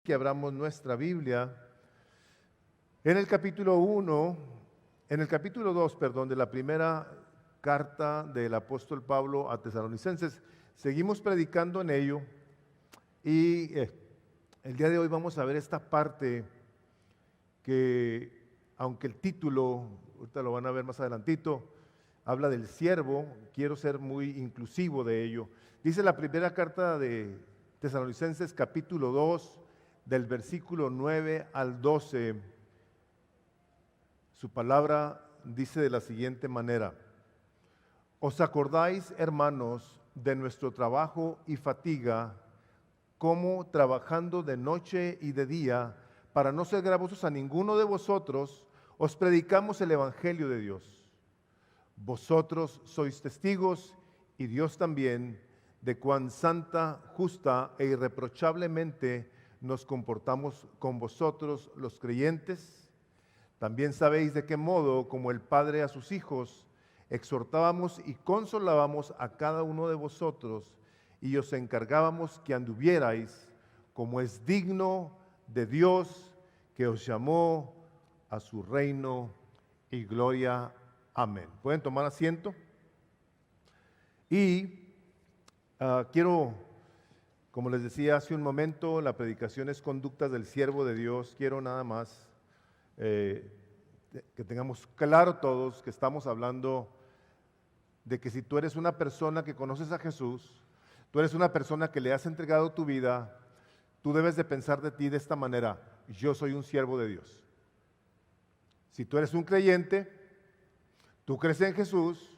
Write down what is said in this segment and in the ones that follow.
Que abramos nuestra Biblia en el capítulo 2, perdón, de la primera carta del apóstol Pablo a Tesalonicenses. Seguimos predicando en ello y el día de hoy vamos a ver esta parte que, aunque el título, ahorita lo van a ver más adelantito, habla del siervo, quiero ser muy inclusivo de ello. Dice la primera carta de Tesalonicenses, capítulo 2, del versículo 9 al 12, su palabra dice de la siguiente manera: ¿Os acordáis, hermanos, de nuestro trabajo y fatiga, cómo trabajando de noche y de día, para no ser gravosos a ninguno de vosotros, os predicamos el Evangelio de Dios? Vosotros sois testigos, y Dios también, de cuán santa, justa e irreprochablemente nos comportamos con vosotros los creyentes. También sabéis de qué modo, como el Padre a sus hijos, exhortábamos y consolábamos a cada uno de vosotros, y os encargábamos que anduvierais como es digno de Dios, que os llamó a su reino y gloria. Amén. ¿Pueden tomar asiento? Y quiero, como les decía hace un momento, la predicación es conductas del siervo de Dios. Quiero nada más que tengamos claro todos que estamos hablando de que si tú eres una persona que conoces a Jesús, tú eres una persona que le has entregado tu vida, tú debes de pensar de ti de esta manera: yo soy un siervo de Dios. Si tú eres un creyente, tú crees en Jesús,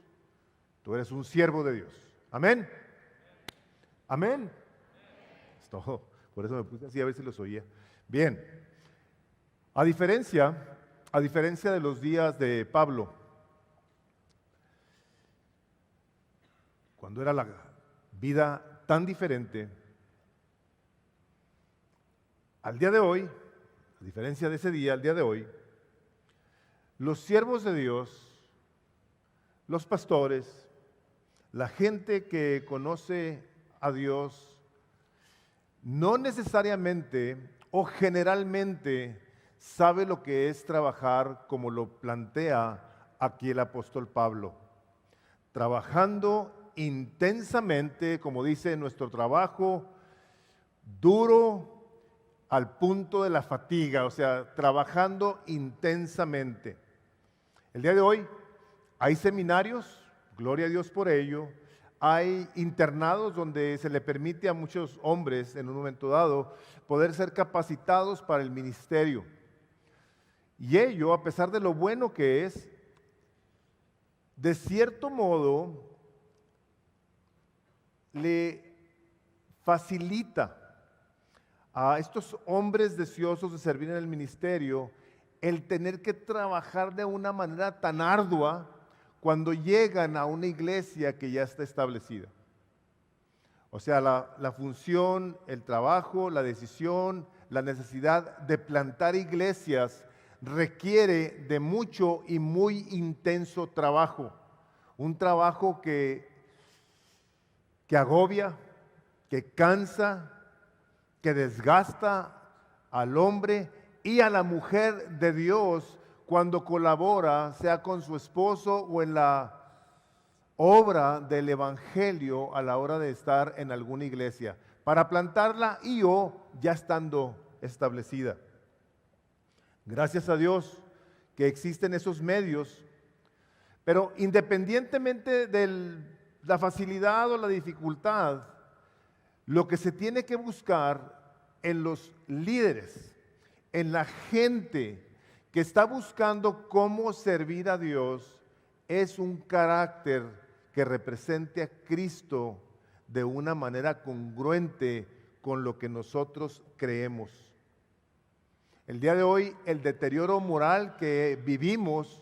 tú eres un siervo de Dios. Amén. Amén. Es todo. Por eso me puse así a ver si los oía. Bien. A diferencia de los días de Pablo, cuando era la vida tan diferente, al día de hoy, a diferencia de ese día, al día de hoy, los siervos de Dios, los pastores, la gente que conoce a Dios, no necesariamente o generalmente sabe lo que es trabajar como lo plantea aquí el apóstol Pablo. Trabajando intensamente, como dice, nuestro trabajo duro al punto de la fatiga, o sea, trabajando intensamente. El día de hoy hay seminarios, gloria a Dios por ello. Hay internados donde se le permite a muchos hombres en un momento dado poder ser capacitados para el ministerio. Y ello, a pesar de lo bueno que es, de cierto modo le facilita a estos hombres deseosos de servir en el ministerio el tener que trabajar de una manera tan ardua cuando llegan a una iglesia que ya está establecida. O sea, la función, el trabajo, la decisión, la necesidad de plantar iglesias requiere de mucho y muy intenso trabajo. Un trabajo que agobia, que cansa, que desgasta al hombre y a la mujer de Dios cuando colabora, sea con su esposo o en la obra del evangelio a la hora de estar en alguna iglesia, para plantarla y o ya estando establecida. Gracias a Dios que existen esos medios, pero independientemente de la facilidad o la dificultad, lo que se tiene que buscar en los líderes, en la gente que está buscando cómo servir a Dios, es un carácter que represente a Cristo de una manera congruente con lo que nosotros creemos. El día de hoy, el deterioro moral que vivimos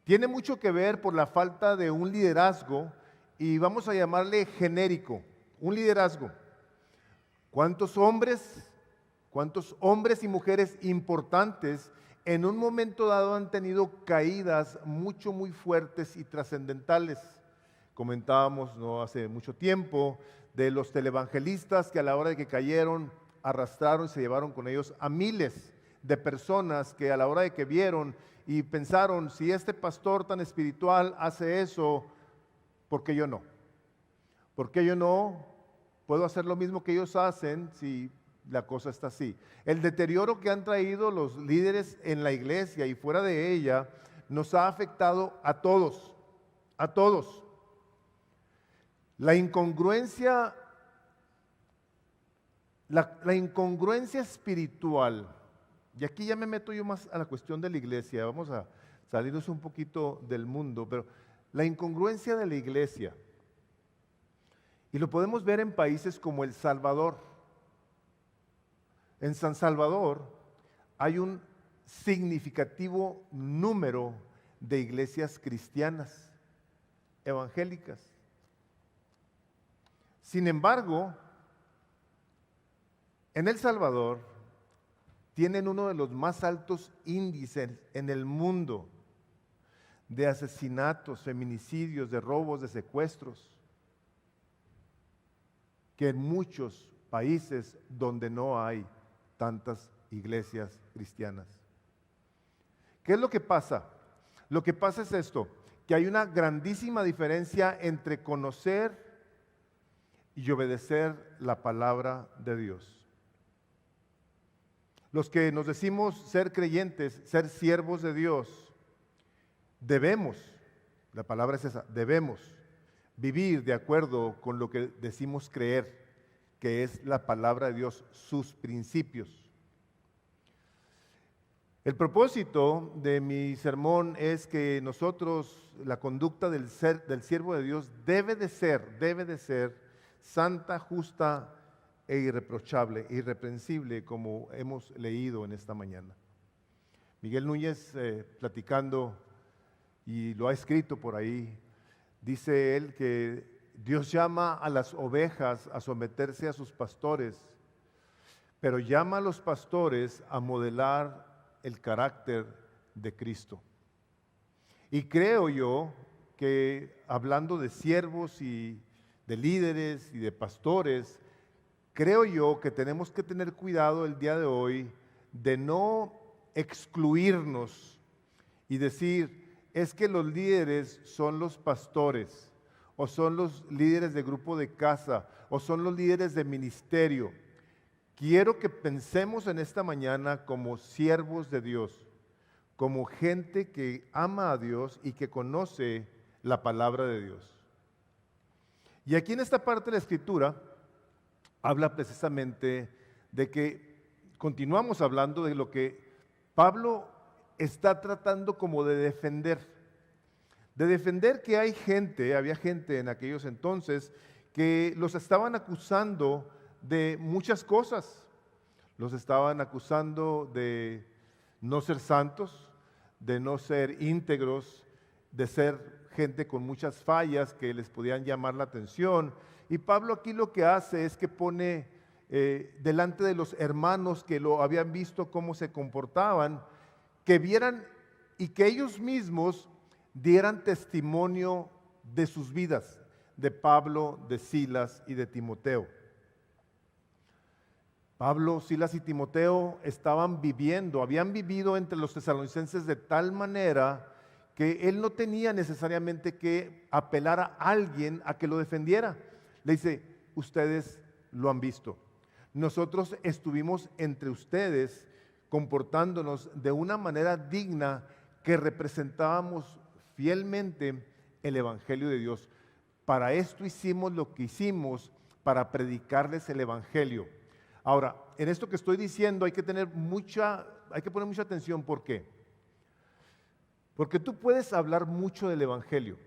tiene mucho que ver por la falta de un liderazgo, y vamos a llamarle genérico, un liderazgo. ¿Cuántos hombres y mujeres importantes en un momento dado han tenido caídas muy fuertes y trascendentales? Comentábamos no hace mucho tiempo de los televangelistas que a la hora de que cayeron arrastraron y se llevaron con ellos a miles de personas que a la hora de que vieron y pensaron, si este pastor tan espiritual hace eso, ¿por qué yo no? ¿Por qué yo no puedo hacer lo mismo que ellos hacen si la cosa está así? El deterioro que han traído los líderes en la iglesia y fuera de ella nos ha afectado a todos, a todos. La incongruencia, la incongruencia espiritual, y aquí ya me meto yo más a la cuestión de la iglesia, vamos a salirnos un poquito del mundo, pero la incongruencia de la iglesia, y lo podemos ver en países como El Salvador. En San Salvador hay un significativo número de iglesias cristianas, evangélicas. Sin embargo, en El Salvador tienen uno de los más altos índices en el mundo de asesinatos, feminicidios, de robos, de secuestros, que en muchos países donde no hay tantas iglesias cristianas. ¿Qué es lo que pasa? Lo que pasa es esto, que hay una grandísima diferencia entre conocer y obedecer la palabra de Dios. Los que nos decimos ser creyentes, ser siervos de Dios, debemos, la palabra es esa, debemos vivir de acuerdo con lo que decimos creer, que es la palabra de Dios, sus principios. El propósito de mi sermón es que nosotros, la conducta del siervo de Dios debe de ser santa, justa e irreprochable, irreprensible, como hemos leído en esta mañana. Miguel Núñez, platicando, y lo ha escrito por ahí, dice él que Dios llama a las ovejas a someterse a sus pastores, pero llama a los pastores a modelar el carácter de Cristo. Y creo yo que hablando de siervos y de líderes y de pastores, creo yo que tenemos que tener cuidado el día de hoy de no excluirnos y decir, es que los líderes son los pastores, o son los líderes de grupo de casa, o son los líderes de ministerio. Quiero que pensemos en esta mañana como siervos de Dios, como gente que ama a Dios y que conoce la palabra de Dios. Y aquí en esta parte de la Escritura habla precisamente de que continuamos hablando de lo que Pablo está tratando como de defender que había gente en aquellos entonces que los estaban acusando de muchas cosas. Los estaban acusando de no ser santos, de no ser íntegros, de ser gente con muchas fallas que les podían llamar la atención. Y Pablo aquí lo que hace es que pone delante de los hermanos que lo habían visto cómo se comportaban, que vieran y que ellos mismos dieran testimonio de sus vidas, de Pablo, de Silas y de Timoteo. Pablo, Silas y Timoteo habían vivido entre los tesalonicenses de tal manera que él no tenía necesariamente que apelar a alguien a que lo defendiera. Le dice, ustedes lo han visto. Nosotros estuvimos entre ustedes comportándonos de una manera digna que representábamos fielmente el Evangelio de Dios. Para esto hicimos lo que hicimos, para predicarles el Evangelio. Ahora, en esto que estoy diciendo hay que poner mucha atención. ¿Por qué? Porque tú puedes hablar mucho del Evangelio.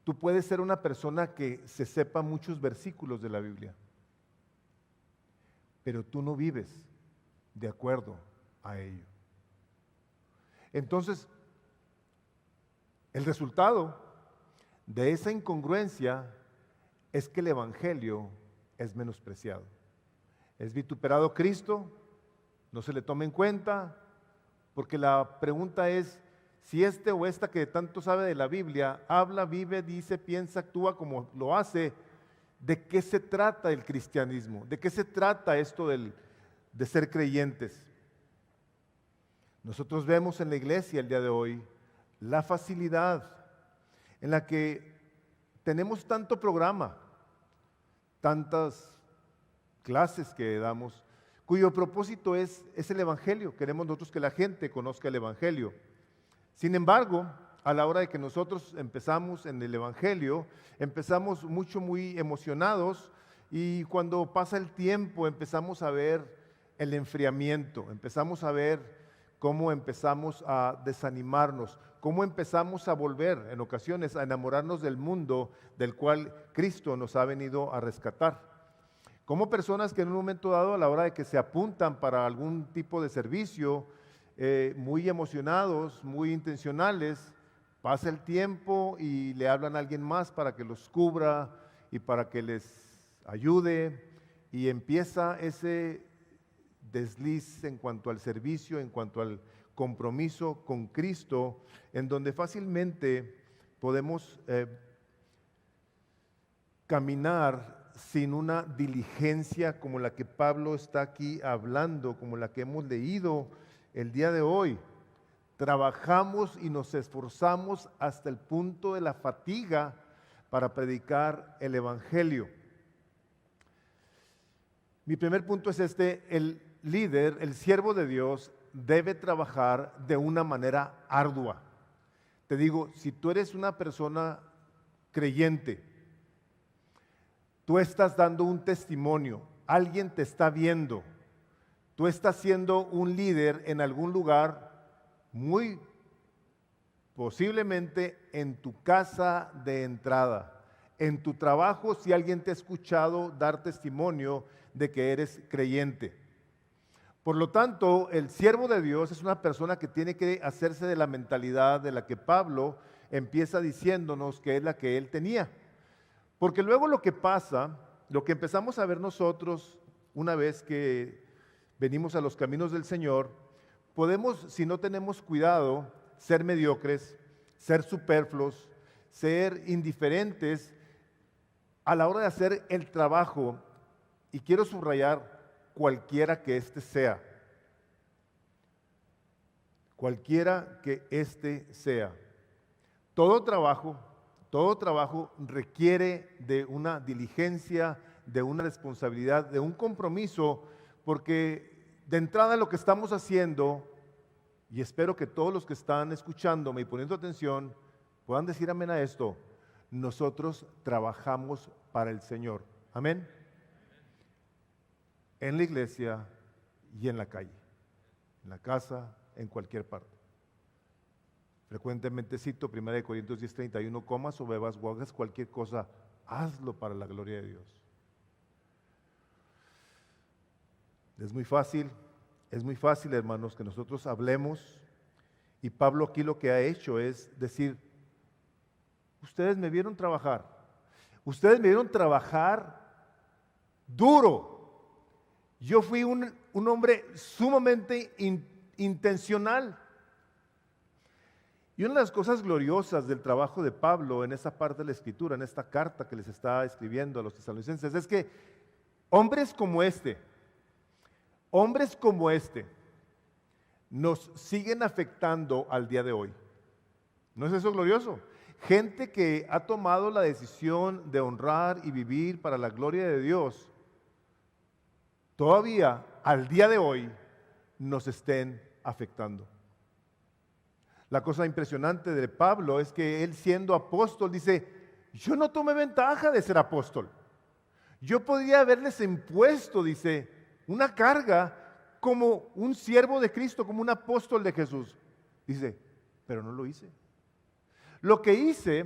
Tú puedes ser una persona que se sepa muchos versículos de la Biblia, pero tú no vives de acuerdo a ello. Entonces, el resultado de esa incongruencia es que el Evangelio es menospreciado. Es vituperado Cristo, no se le toma en cuenta, porque la pregunta es si este o esta que tanto sabe de la Biblia, habla, vive, dice, piensa, actúa como lo hace, ¿De qué se trata el cristianismo? ¿De qué se trata esto de ser creyentes? Nosotros vemos en la iglesia el día de hoy la facilidad en la que tenemos tanto programa, tantas clases que damos, cuyo propósito es el Evangelio. Queremos nosotros que la gente conozca el Evangelio. Sin embargo, a la hora de que nosotros empezamos en el Evangelio, empezamos muy emocionados, y cuando pasa el tiempo empezamos a ver el enfriamiento, empezamos a ver cómo empezamos a desanimarnos, cómo empezamos a volver en ocasiones a enamorarnos del mundo del cual Cristo nos ha venido a rescatar. Como personas que en un momento dado, a la hora de que se apuntan para algún tipo de servicio, muy emocionados, muy intencionales, pasa el tiempo y le hablan a alguien más para que los cubra y para que les ayude, y empieza ese desliz en cuanto al servicio, en cuanto al compromiso con Cristo, en donde fácilmente podemos caminar sin una diligencia como la que Pablo está aquí hablando, como la que hemos leído el día de hoy. Trabajamos y nos esforzamos hasta el punto de la fatiga para predicar el Evangelio. Mi primer punto es este: el líder, el siervo de Dios, debe trabajar de una manera ardua. Te digo, si tú eres una persona creyente, tú estás dando un testimonio, alguien te está viendo, tú estás siendo un líder en algún lugar, muy posiblemente en tu casa de entrada, en tu trabajo, si alguien te ha escuchado dar testimonio de que eres creyente. Por lo tanto, el siervo de Dios es una persona que tiene que hacerse de la mentalidad de la que Pablo empieza diciéndonos que es la que él tenía. Porque luego lo que pasa, lo que empezamos a ver nosotros una vez que venimos a los caminos del Señor, podemos, si no tenemos cuidado, ser mediocres, ser superfluos, ser indiferentes a la hora de hacer el trabajo, y quiero subrayar, cualquiera que éste sea. Cualquiera que éste sea. Todo trabajo requiere de una diligencia, de una responsabilidad, de un compromiso, porque de entrada lo que estamos haciendo, y espero que todos los que están escuchándome y poniendo atención puedan decir amén a esto: nosotros trabajamos para el Señor. Amén. En la iglesia y en la calle, en la casa, en cualquier parte. Frecuentemente cito 1 Corintios 10:31: comas o bebas o hagas cualquier cosa, hazlo para la gloria de Dios. Es muy fácil, hermanos, que nosotros hablemos, y Pablo aquí lo que ha hecho es decir: ustedes me vieron trabajar duro. Yo fui un hombre sumamente intencional. Y una de las cosas gloriosas del trabajo de Pablo en esta parte de la Escritura, en esta carta que les está escribiendo a los tesalonicenses, es que hombres como este nos siguen afectando al día de hoy. ¿No es eso glorioso? Gente que ha tomado la decisión de honrar y vivir para la gloria de Dios, todavía al día de hoy nos estén afectando. La cosa impresionante de Pablo es que él, siendo apóstol, dice: yo no tomé ventaja de ser apóstol. Yo podría haberles impuesto, dice, una carga como un siervo de Cristo, como un apóstol de Jesús. Dice, pero no lo hice. Lo que hice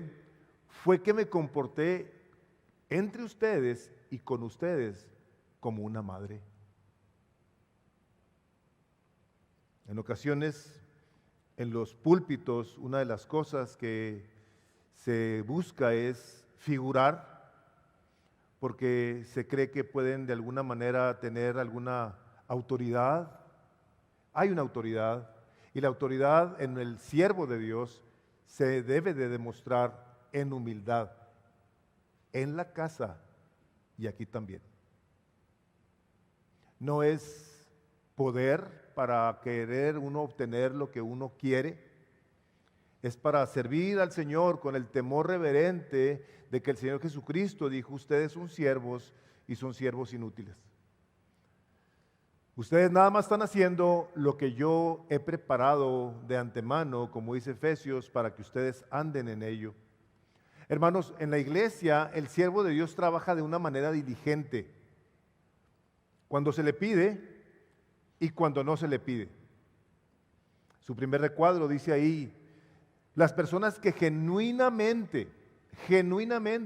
fue que me comporté entre ustedes y con ustedes como una madre. En ocasiones, en los púlpitos, una de las cosas que se busca es figurar, porque se cree que pueden de alguna manera tener alguna autoridad. Hay una autoridad, y la autoridad en el siervo de Dios se debe de demostrar en humildad, en la casa y aquí también. No es poder para querer uno obtener lo que uno quiere, es para servir al Señor con el temor reverente de que el Señor Jesucristo dijo: ustedes son siervos y son siervos inútiles. Ustedes nada más están haciendo lo que yo he preparado de antemano, como dice Efesios, para que ustedes anden en ello. Hermanos, en la iglesia el siervo de Dios trabaja de una manera diligente, cuando se le pide y cuando no se le pide. Su primer recuadro dice ahí: las personas que genuinamente,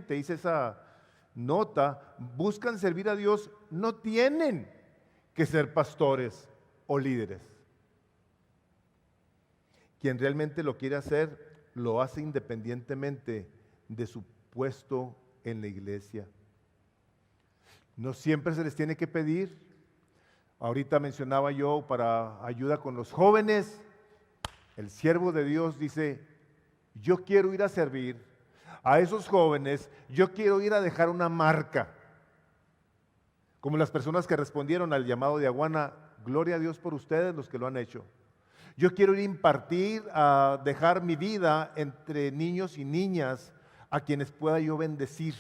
dice esa nota, buscan servir a Dios, no tienen que ser pastores o líderes. Quien realmente lo quiere hacer, lo hace independientemente de su puesto en la iglesia. No siempre se les tiene que pedir. Ahorita mencionaba yo para ayuda con los jóvenes, el siervo de Dios dice: yo quiero ir a servir a esos jóvenes, yo quiero ir a dejar una marca. Como las personas que respondieron al llamado de Aguana: gloria a Dios por ustedes los que lo han hecho. Yo quiero ir a impartir, a dejar mi vida entre niños y niñas a quienes pueda yo bendecir,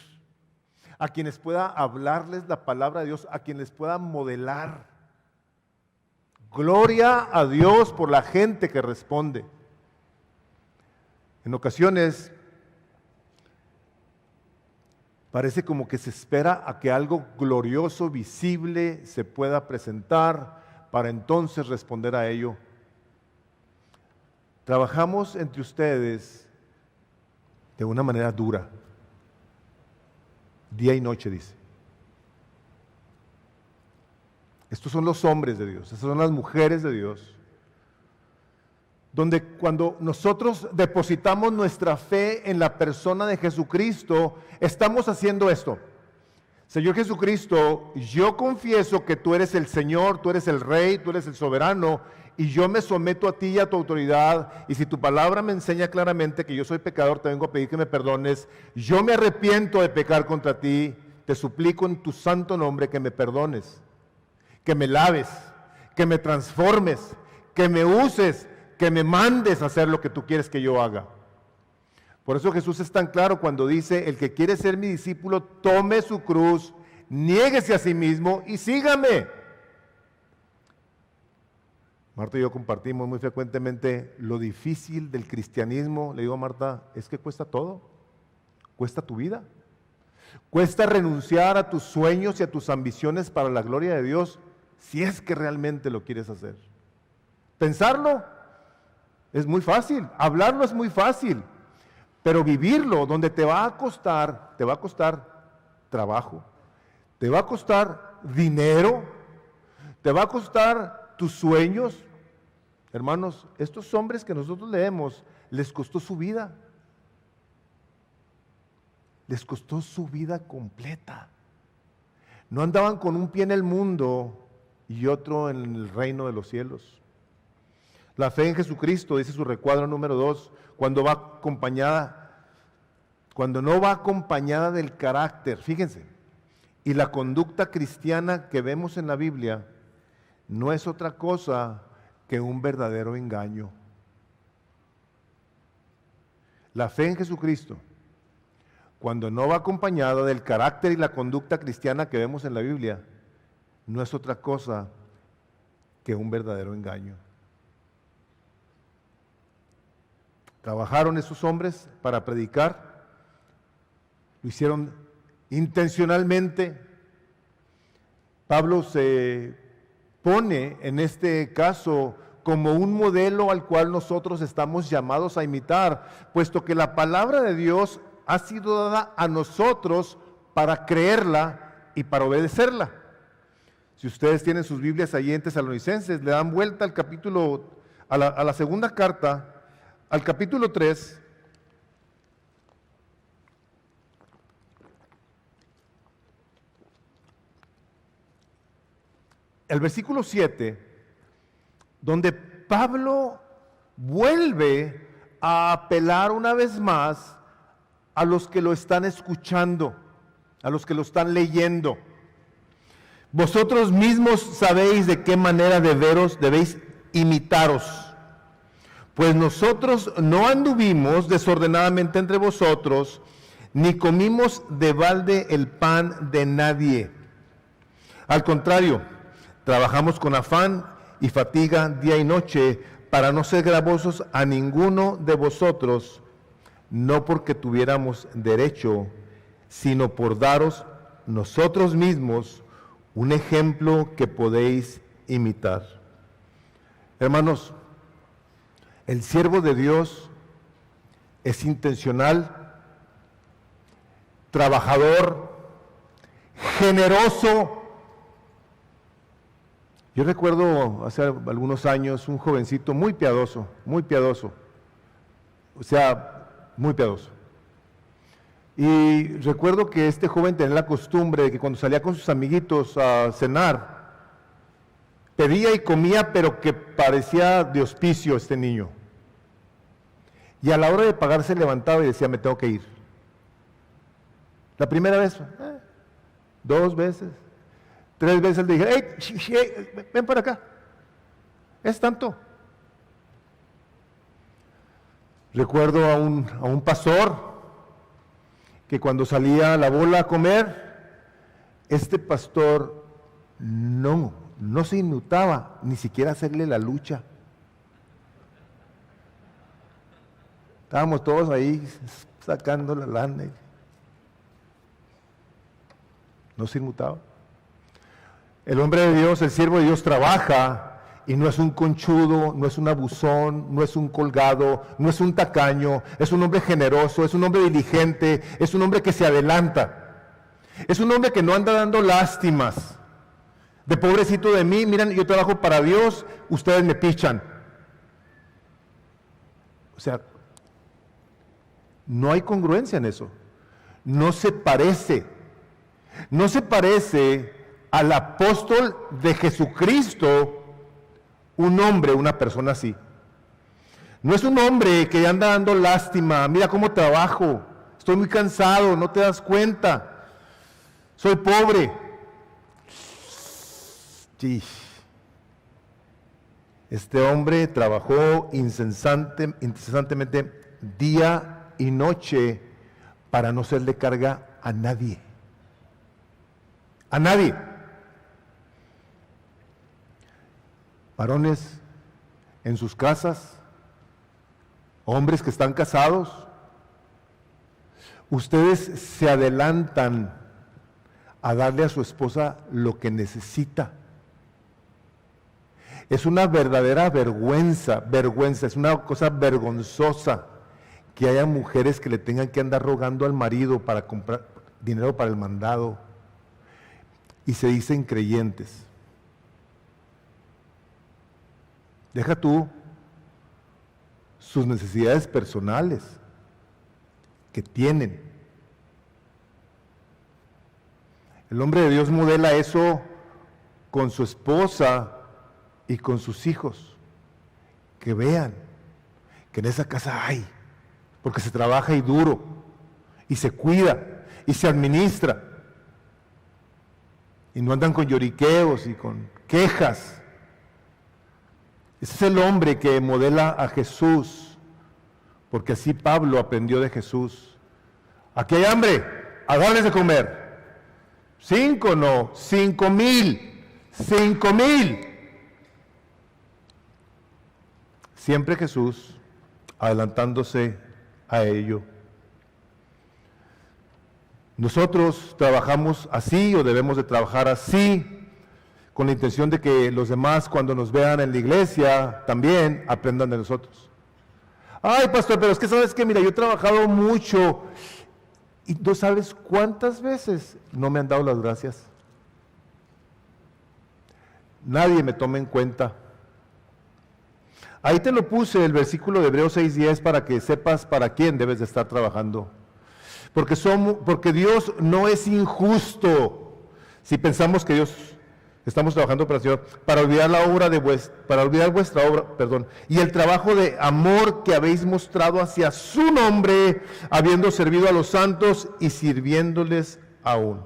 a quienes pueda hablarles la palabra de Dios, a quienes pueda modelar. Gloria a Dios por la gente que responde. En ocasiones parece como que se espera a que algo glorioso, visible, se pueda presentar para entonces responder a ello. Trabajamos entre ustedes de una manera dura, día y noche, dice. Estos son los hombres de Dios, estas son las mujeres de Dios, donde cuando nosotros depositamos nuestra fe en la persona de Jesucristo, estamos haciendo esto: Señor Jesucristo, yo confieso que tú eres el Señor, tú eres el Rey, tú eres el soberano, y yo me someto a ti y a tu autoridad, y si tu palabra me enseña claramente que yo soy pecador, te vengo a pedir que me perdones. Yo me arrepiento de pecar contra ti, te suplico en tu santo nombre que me perdones, que me laves, que me transformes, que me uses, que me mandes a hacer lo que tú quieres que yo haga. Por eso Jesús es tan claro cuando dice: el que quiere ser mi discípulo, tome su cruz, niéguese a sí mismo y sígame. Marta y yo compartimos muy frecuentemente lo difícil del cristianismo. Le digo a Marta: es que cuesta todo, cuesta tu vida, cuesta renunciar a tus sueños y a tus ambiciones para la gloria de Dios, si es que realmente lo quieres hacer. Pensarlo es muy fácil, hablarlo es muy fácil, pero vivirlo, donde te va a costar trabajo, te va a costar dinero, te va a costar tus sueños. Hermanos, estos hombres que nosotros leemos, les costó su vida. Les costó su vida completa. No andaban con un pie en el mundo y otro en el reino de los cielos. La fe en Jesucristo, dice su recuadro número 2, cuando no va acompañada del carácter, fíjense, y la conducta cristiana que vemos en la Biblia, no es otra cosa que un verdadero engaño. La fe en Jesucristo, cuando no va acompañada del carácter y la conducta cristiana que vemos en la Biblia, no es otra cosa que un verdadero engaño. Trabajaron esos hombres para predicar, lo hicieron intencionalmente. Pablo se pone en este caso como un modelo al cual nosotros estamos llamados a imitar, puesto que la palabra de Dios ha sido dada a nosotros para creerla y para obedecerla. Si ustedes tienen sus Biblias allí en Tesalonicenses, le dan vuelta al capítulo, a la segunda carta, al capítulo 3, el versículo 7, donde Pablo vuelve a apelar una vez más a los que lo están escuchando. a los que lo están leyendo. Vosotros mismos sabéis de qué manera debéis imitaros. Pues nosotros no anduvimos desordenadamente entre vosotros, ni comimos de balde el pan de nadie. Al contrario, trabajamos con afán y fatiga día y noche para no ser gravosos a ninguno de vosotros, no porque tuviéramos derecho, sino por daros nosotros mismos un ejemplo que podéis imitar. Hermanos, el siervo de Dios es intencional, trabajador, generoso. Yo recuerdo hace algunos años un jovencito muy piadoso, muy piadoso. Muy piadoso. Y recuerdo que este joven tenía la costumbre de que cuando salía con sus amiguitos a cenar, pedía y comía, pero que parecía de hospicio este niño. Y a la hora de pagar se levantaba y decía, me tengo que ir. La primera vez, 2 veces, 3 veces le dije, hey, ven para acá. Es tanto. Recuerdo a un pastor que cuando salía a la bola a comer, este pastor no se inmutaba ni siquiera a hacerle la lucha. Estábamos todos ahí sacando la lana. No se inmutaba. El hombre de Dios, el siervo de Dios trabaja y no es un conchudo, no es un abusón, no es un colgado, no es un tacaño, es un hombre generoso, es un hombre diligente, es un hombre que se adelanta. Es un hombre que no anda dando lástimas. De pobrecito de mí, miren, yo trabajo para Dios, ustedes me pichan. O sea, no hay congruencia en eso. No se parece al apóstol de Jesucristo, un hombre, una persona así. No es un hombre que anda dando lástima, mira cómo trabajo, estoy muy cansado, no te das cuenta, soy pobre. Sí. Este hombre trabajó incesantemente día y noche para no serle carga a nadie. A nadie. Varones en sus casas, hombres que están casados, ustedes se adelantan a darle a su esposa lo que necesita. Es una verdadera vergüenza, es una cosa vergonzosa que haya mujeres que le tengan que andar rogando al marido para comprar dinero para el mandado y se dicen creyentes. Deja tú sus necesidades personales que tienen. El hombre de Dios modela eso con su esposa y con sus hijos. Que vean que en esa casa hay, porque se trabaja y duro, y se cuida, y se administra. Y no andan con lloriqueos y con quejas. Ese es el hombre que modela a Jesús, porque así Pablo aprendió de Jesús. Aquí hay hambre, a darles de comer. 5 no, 5,000. 5,000. Siempre Jesús adelantándose a ello. Nosotros trabajamos así o debemos de trabajar así, con la intención de que los demás cuando nos vean en la iglesia también aprendan de nosotros. Ay, pastor, pero es que sabes que, mira, yo he trabajado mucho y no sabes cuántas veces no me han dado las gracias. Nadie me toma en cuenta. Ahí te lo puse, el versículo de Hebreos 6:10, para que sepas para quién debes de estar trabajando. Porque Dios no es injusto. Si pensamos que estamos trabajando para el Señor, para olvidar vuestra obra, y el trabajo de amor que habéis mostrado hacia su nombre, habiendo servido a los santos y sirviéndoles aún.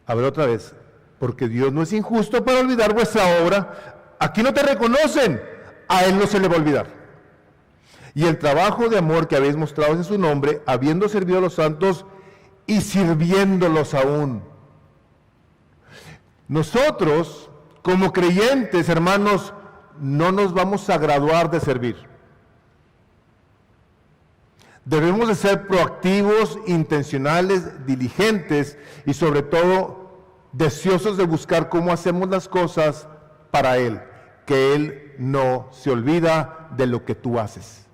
A ver otra vez, porque Dios no es injusto para olvidar vuestra obra. Aquí no te reconocen, a Él no se le va a olvidar. Y el trabajo de amor que habéis mostrado en su nombre, habiendo servido a los santos y sirviéndolos aún. Nosotros, como creyentes, hermanos, no nos vamos a graduar de servir. Debemos de ser proactivos, intencionales, diligentes y sobre todo deseosos de buscar cómo hacemos las cosas para Él, que Él no se olvida de lo que tú haces.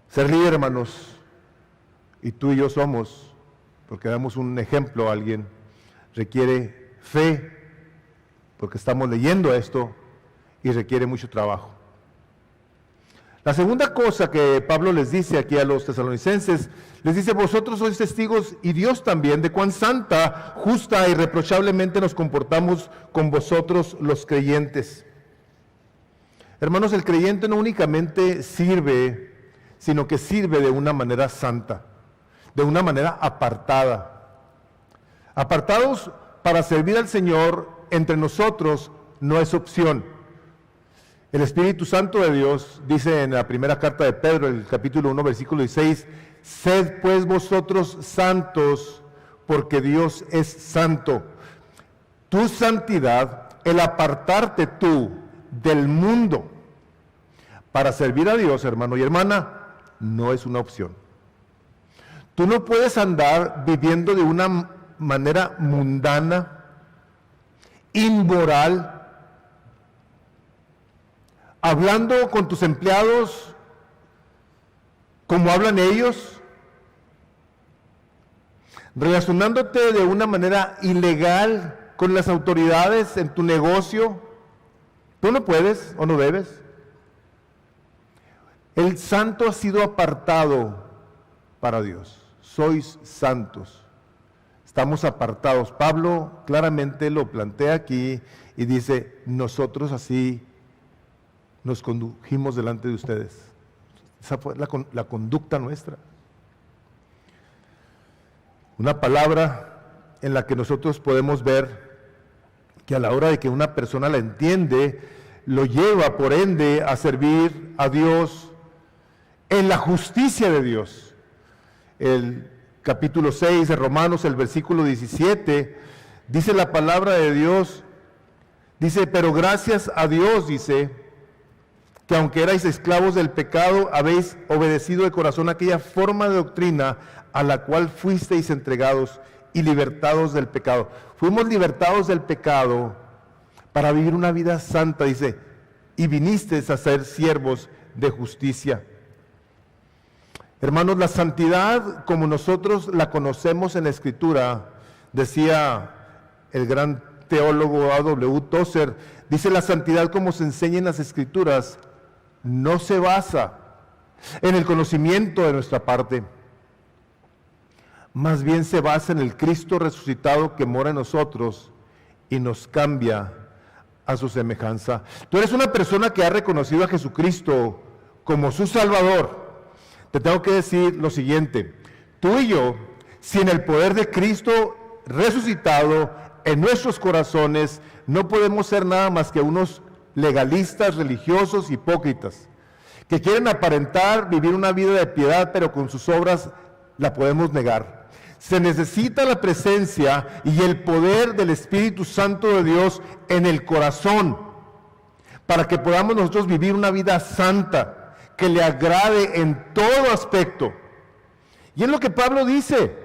Ser líder, hermanos, y tú y yo somos, porque damos un ejemplo a alguien, requiere fe, porque estamos leyendo esto, y requiere mucho trabajo. La segunda cosa que Pablo les dice aquí a los tesalonicenses, les dice: vosotros sois testigos, y Dios también, de cuán santa, justa e irreprochablemente nos comportamos con vosotros los creyentes. Hermanos, el creyente no únicamente sirve, sino que sirve de una manera santa, de una manera apartada. Apartados para servir al Señor entre nosotros no es opción. El Espíritu Santo de Dios dice en la primera carta de Pedro, el capítulo 1, versículo 16, sed pues vosotros santos, porque Dios es santo. Tu santidad, el apartarte tú del mundo para servir a Dios, hermano y hermana, no es una opción. Tú no puedes andar viviendo de una manera mundana, inmoral, hablando con tus empleados como hablan ellos, relacionándote de una manera ilegal con las autoridades en tu negocio. Tú no puedes o no debes. El santo ha sido apartado para Dios. Sois santos. Estamos apartados. Pablo claramente lo plantea aquí y dice: nosotros así nos condujimos delante de ustedes. Esa fue la conducta nuestra. Una palabra en la que nosotros podemos ver que a la hora de que una persona la entiende, lo lleva por ende a servir a Dios en la justicia de Dios. El capítulo 6 de Romanos, el versículo 17, dice la palabra de Dios, dice: pero gracias a Dios, dice, que aunque erais esclavos del pecado, habéis obedecido de corazón aquella forma de doctrina a la cual fuisteis entregados y libertados del pecado. Fuimos libertados del pecado para vivir una vida santa, dice, y vinisteis a ser siervos de justicia. Hermanos, la santidad como nosotros la conocemos en la Escritura, decía el gran teólogo A.W. Tozer, dice: la santidad como se enseña en las Escrituras no se basa en el conocimiento de nuestra parte, más bien se basa en el Cristo resucitado que mora en nosotros y nos cambia a su semejanza. Tú eres una persona que ha reconocido a Jesucristo como su Salvador. Te tengo que decir lo siguiente: tú y yo, sin el poder de Cristo resucitado en nuestros corazones, no podemos ser nada más que unos legalistas, religiosos, hipócritas, que quieren aparentar vivir una vida de piedad, pero con sus obras la podemos negar. Se necesita la presencia y el poder del Espíritu Santo de Dios en el corazón, para que podamos nosotros vivir una vida santa, que le agrade en todo aspecto. Y es lo que Pablo dice: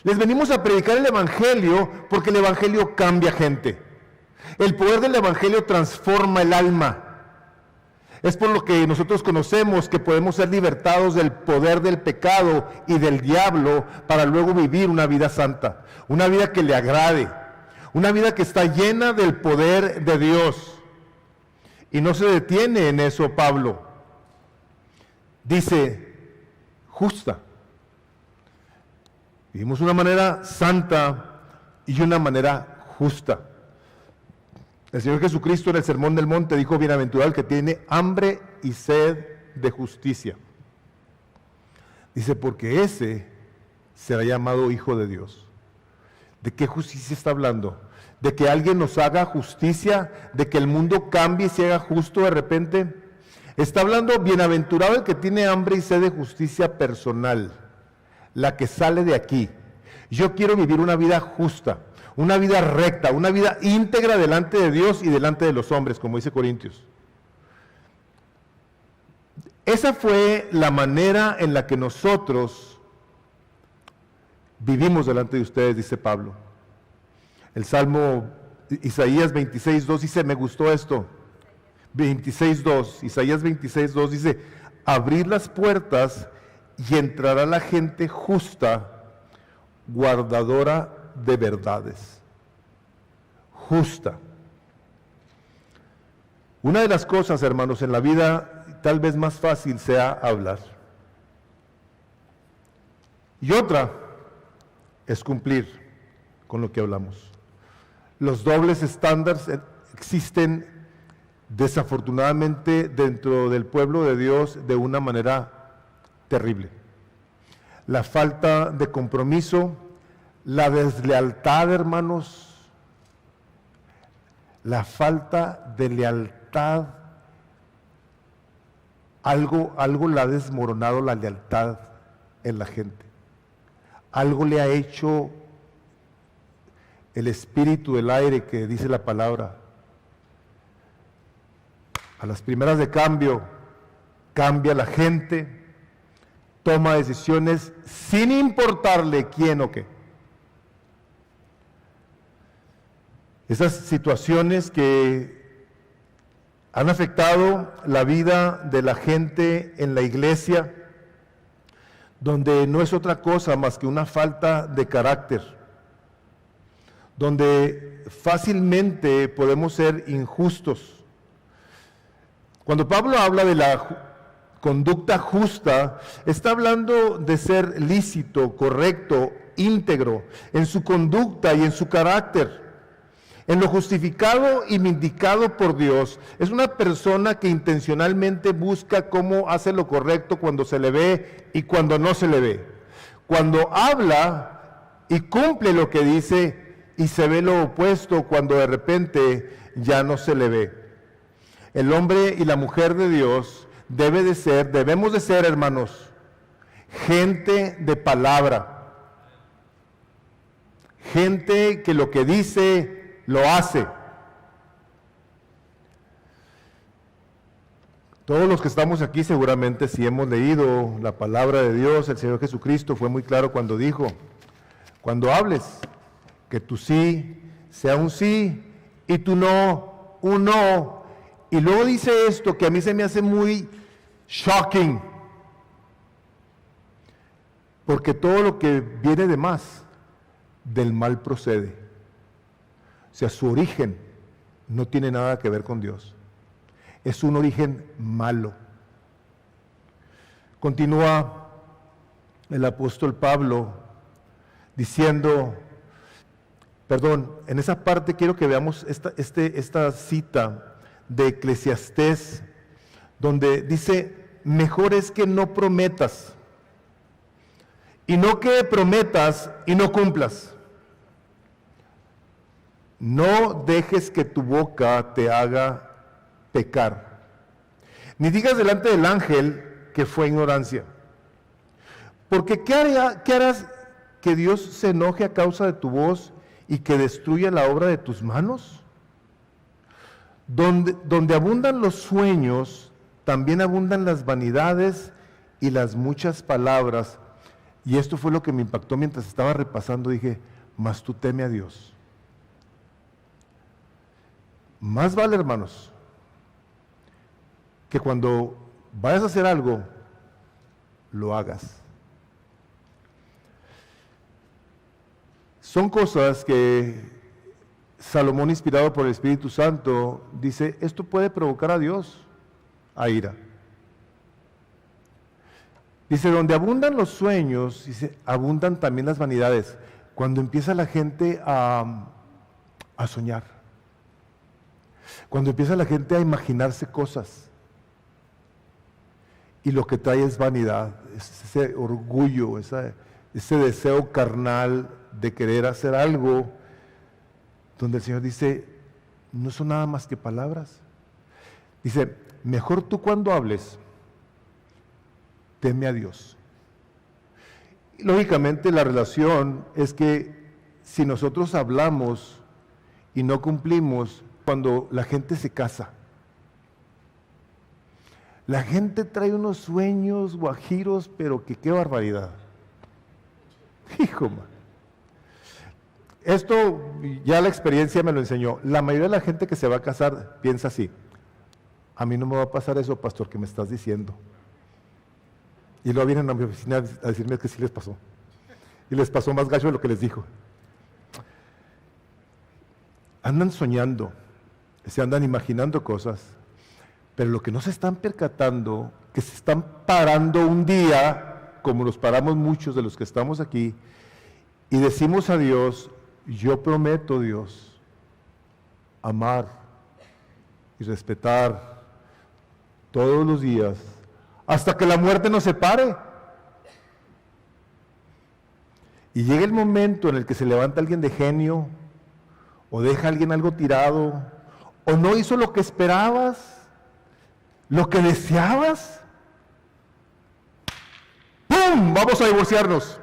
les venimos a predicar el Evangelio porque el Evangelio cambia gente. El poder del Evangelio transforma el alma. Es por lo que nosotros conocemos que podemos ser libertados del poder del pecado y del diablo para luego vivir una vida santa, una vida que le agrade, una vida que está llena del poder de Dios. Y no se detiene en eso Pablo. Dice: justa. Vivimos una manera santa y una manera justa. El Señor Jesucristo en el Sermón del Monte dijo: bienaventurado el que tiene hambre y sed de justicia. Dice, porque ese será llamado Hijo de Dios. ¿De qué justicia está hablando? ¿De que alguien nos haga justicia? ¿De que el mundo cambie y se haga justo de repente? Está hablando, bienaventurado el que tiene hambre y sed de justicia personal, la que sale de aquí. Yo quiero vivir una vida justa, una vida recta, una vida íntegra delante de Dios y delante de los hombres, como dice Corintios. Esa fue la manera en la que nosotros vivimos delante de ustedes, dice Pablo. El Salmo Isaías 26:2 dice, me gustó esto. 26:2, Isaías 26:2 dice, abrid las puertas y entrará la gente justa, guardadora de verdades. Justa. Una de las cosas, hermanos, en la vida tal vez más fácil sea hablar. Y otra es cumplir con lo que hablamos. Los dobles estándares existen desafortunadamente dentro del pueblo de Dios de una manera terrible. La falta de compromiso, la deslealtad, hermanos, la falta de lealtad, algo le ha desmoronado la lealtad en la gente. Algo le ha hecho el espíritu del aire que dice la palabra. A las primeras de cambio, cambia la gente, toma decisiones sin importarle quién o qué. Esas situaciones que han afectado la vida de la gente en la iglesia, donde no es otra cosa más que una falta de carácter, donde fácilmente podemos ser injustos. Cuando Pablo habla de la conducta justa, está hablando de ser lícito, correcto, íntegro en su conducta y en su carácter. En lo justificado y vindicado por Dios, es una persona que intencionalmente busca cómo hace lo correcto cuando se le ve y cuando no se le ve. Cuando habla y cumple lo que dice y se ve lo opuesto cuando de repente ya no se le ve. El hombre y la mujer de Dios debemos de ser, hermanos, gente de palabra. Gente que lo que dice lo hace. Todos los que estamos aquí seguramente si hemos leído la palabra de Dios, el Señor Jesucristo fue muy claro cuando dijo, cuando hables, que tu sí sea un sí y tu no, un no. Y luego dice esto que a mí se me hace muy shocking, porque todo lo que viene de más, del mal procede. O sea, su origen no tiene nada que ver con Dios. Es un origen malo. Continúa el apóstol Pablo diciendo, en esa parte quiero que veamos esta cita de Eclesiastés, donde dice, mejor es que no prometas, y no que prometas y no cumplas. No dejes que tu boca te haga pecar, ni digas delante del ángel que fue ignorancia. Porque ¿qué harás que Dios se enoje a causa de tu voz y que destruya la obra de tus manos? Donde abundan los sueños, también abundan las vanidades y las muchas palabras. Y esto fue lo que me impactó mientras estaba repasando. Dije, mas tú teme a Dios. Más vale, hermanos, que cuando vayas a hacer algo, lo hagas. Son cosas que Salomón, inspirado por el Espíritu Santo, dice, esto puede provocar a Dios a ira. Dice, donde abundan los sueños, dice, abundan también las vanidades. Cuando empieza la gente a soñar. Cuando empieza la gente a imaginarse cosas. y lo que trae es vanidad, es ese orgullo, ese deseo carnal de querer hacer algo, donde el Señor dice, no son nada más que palabras. Dice, mejor tú cuando hables, teme a Dios. Y lógicamente la relación es que si nosotros hablamos y no cumplimos, cuando la gente se casa, la gente trae unos sueños guajiros, pero que qué barbaridad. Hijo, man. Esto ya la experiencia me lo enseñó. La mayoría de la gente que se va a casar piensa así: a mí no me va a pasar eso, pastor, que me estás diciendo. Y luego vienen a mi oficina a decirme que sí les pasó. Y les pasó más gacho de lo que les dijo. Andan soñando, se andan imaginando cosas, pero lo que no se están percatando, que se están parando un día, como nos paramos muchos de los que estamos aquí, y decimos a Dios, yo prometo, Dios, amar y respetar todos los días, hasta que la muerte nos separe. Y llega el momento en el que se levanta alguien de genio, o deja a alguien algo tirado, o no hizo lo que esperabas, lo que deseabas. ¡Pum! Vamos a divorciarnos.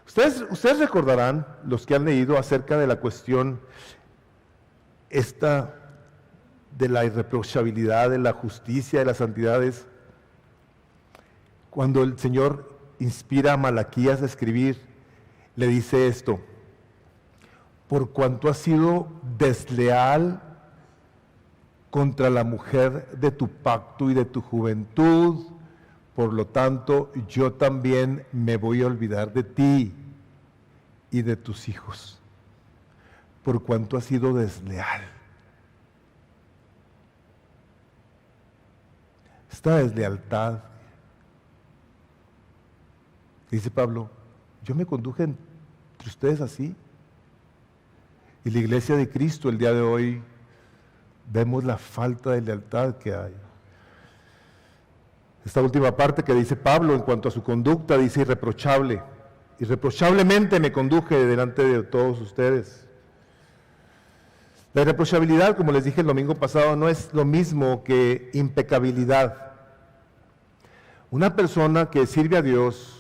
Ustedes recordarán, los que han leído acerca de la cuestión esta de la irreprochabilidad, de la justicia, de las santidades, cuando el Señor inspira a Malaquías a escribir, le dice esto: por cuanto has sido desleal contra la mujer de tu pacto y de tu juventud, por lo tanto yo también me voy a olvidar de ti y de tus hijos, por cuanto has sido desleal. Esta deslealtad, dice Pablo, yo me conduje entre ustedes así. Y la iglesia de Cristo el día de hoy vemos la falta de lealtad que hay. Esta última parte que dice Pablo en cuanto a su conducta, dice irreprochable. Irreprochablemente me conduje delante de todos ustedes. La irreprochabilidad, como les dije el domingo pasado, no es lo mismo que impecabilidad. Una persona que sirve a Dios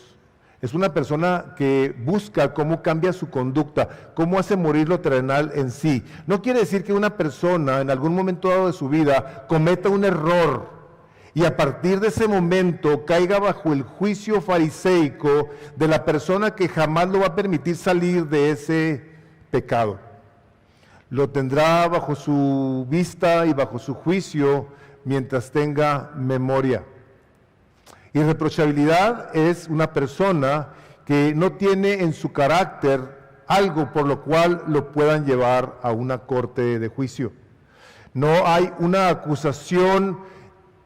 es una persona que busca cómo cambia su conducta, cómo hace morir lo terrenal en sí. No quiere decir que una persona en algún momento dado de su vida cometa un error y a partir de ese momento caiga bajo el juicio fariseico de la persona que jamás lo va a permitir salir de ese pecado. Lo tendrá bajo su vista y bajo su juicio mientras tenga memoria. Irreprochabilidad es una persona que no tiene en su carácter algo por lo cual lo puedan llevar a una corte de juicio. No hay una acusación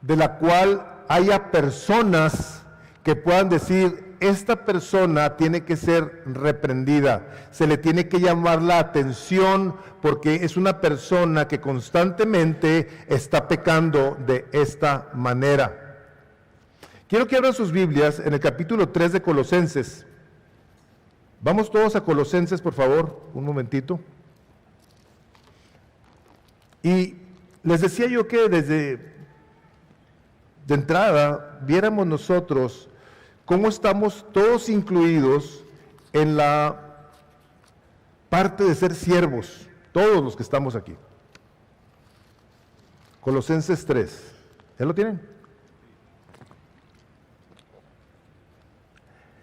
de la cual haya personas que puedan decir, esta persona tiene que ser reprendida, se le tiene que llamar la atención porque es una persona que constantemente está pecando de esta manera. Quiero que abran sus Biblias en el capítulo 3 de Colosenses. Vamos todos a Colosenses, por favor, un momentito. Y les decía yo que de entrada viéramos nosotros cómo estamos todos incluidos en la parte de ser siervos, todos los que estamos aquí. Colosenses 3. ¿Ya lo tienen?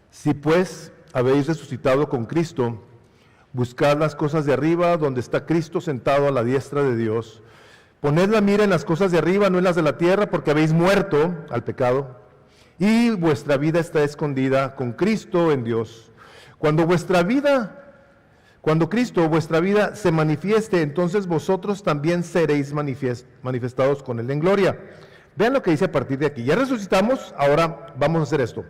Si pues habéis resucitado con Cristo, buscad las cosas de arriba, donde está Cristo sentado a la diestra de Dios. Poned la mira en las cosas de arriba, no en las de la tierra, porque habéis muerto al pecado, y vuestra vida está escondida con Cristo en Dios. Cuando Cristo, vuestra vida, se manifieste, entonces vosotros también seréis manifestados con Él en gloria. Vean lo que dice a partir de aquí. Ya resucitamos, ahora vamos a hacer esto.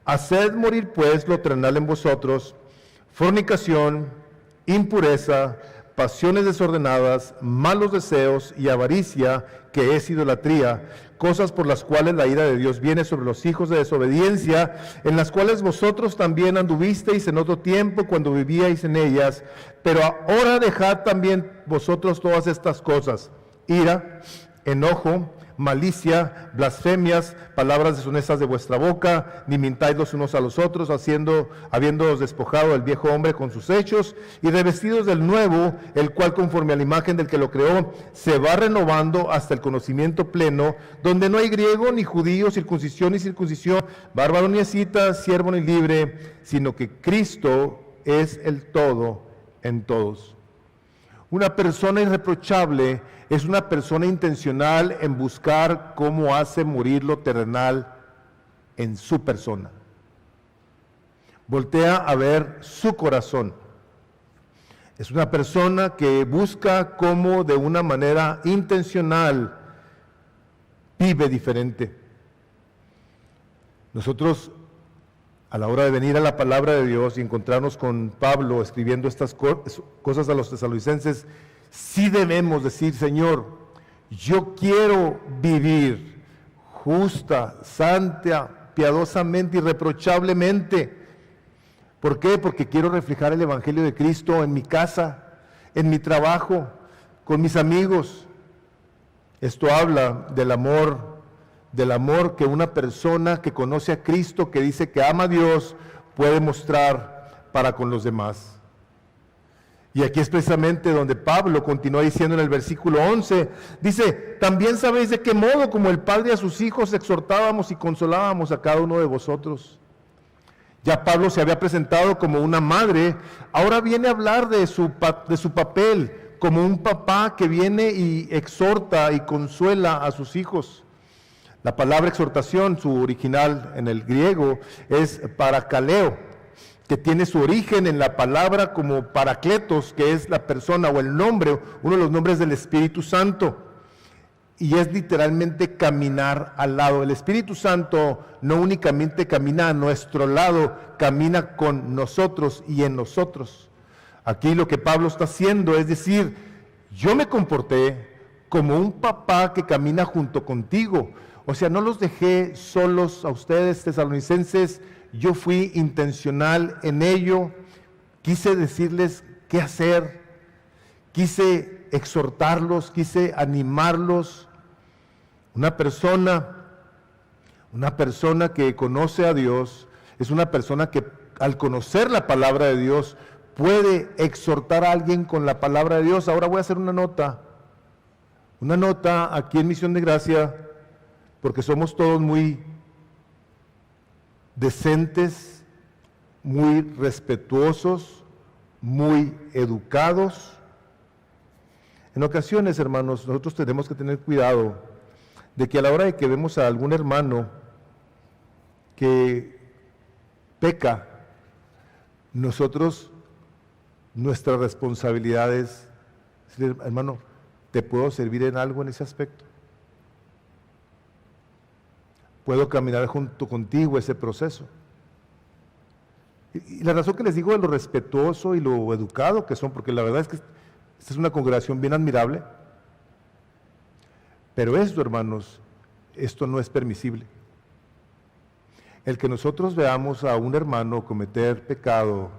Haced morir pues lo terrenal en vosotros, fornicación, impureza, pasiones desordenadas, malos deseos y avaricia, que es idolatría, cosas por las cuales la ira de Dios viene sobre los hijos de desobediencia, en las cuales vosotros también anduvisteis en otro tiempo cuando vivíais en ellas, pero ahora dejad también vosotros todas estas cosas: ira, enojo, malicia, blasfemias, palabras deshonestas de vuestra boca, ni mintáis los unos a los otros, habiéndoos despojado del viejo hombre con sus hechos, y revestidos del nuevo, el cual conforme a la imagen del que lo creó, se va renovando hasta el conocimiento pleno, donde no hay griego ni judío, circuncisión ni circuncisión, bárbaro ni escita, siervo ni libre, sino que Cristo es el todo en todos. Una persona irreprochable es una persona intencional en buscar cómo hace morir lo terrenal en su persona. Voltea a ver su corazón. Es una persona que busca cómo de una manera intencional vive diferente. Nosotros, a la hora de venir a la palabra de Dios y encontrarnos con Pablo escribiendo estas cosas a los tesalonicenses, sí debemos decir: Señor, yo quiero vivir justa, santa, piadosamente, irreprochablemente. ¿Por qué? Porque quiero reflejar el Evangelio de Cristo en mi casa, en mi trabajo, con mis amigos. Esto habla del amor que una persona que conoce a Cristo, que dice que ama a Dios, puede mostrar para con los demás. Y aquí es precisamente donde Pablo continúa diciendo en el versículo 11, dice: también sabéis de qué modo, como el Padre a sus hijos, exhortábamos y consolábamos a cada uno de vosotros. Ya Pablo se había presentado como una madre, ahora viene a hablar de su papel como un papá que viene y exhorta y consuela a sus hijos. La palabra exhortación, su original en el griego, es parakaleo, que tiene su origen en la palabra como paracletos, que es la persona o el nombre, uno de los nombres del Espíritu Santo, y es literalmente caminar al lado. El Espíritu Santo no únicamente camina a nuestro lado, camina con nosotros y en nosotros. Aquí lo que Pablo está haciendo es decir: yo me comporté como un papá que camina junto contigo. O sea, no los dejé solos a ustedes, tesalonicenses. Yo fui intencional en ello, quise decirles qué hacer, quise exhortarlos, quise animarlos. Una persona que conoce a Dios es una persona que al conocer la palabra de Dios puede exhortar a alguien con la palabra de Dios. Ahora voy a hacer una nota aquí en Misión de Gracia, porque somos todos muy decentes, muy respetuosos, muy educados. En ocasiones, hermanos, nosotros tenemos que tener cuidado de que a la hora de que vemos a algún hermano que peca, nuestra responsabilidad es decir: hermano, ¿te puedo servir en algo en ese aspecto? ¿Puedo caminar junto contigo ese proceso? Y la razón que les digo de lo respetuoso y lo educado que son, porque la verdad es que esta es una congregación bien admirable, pero esto, hermanos, esto no es permisible. El que nosotros veamos a un hermano cometer pecado,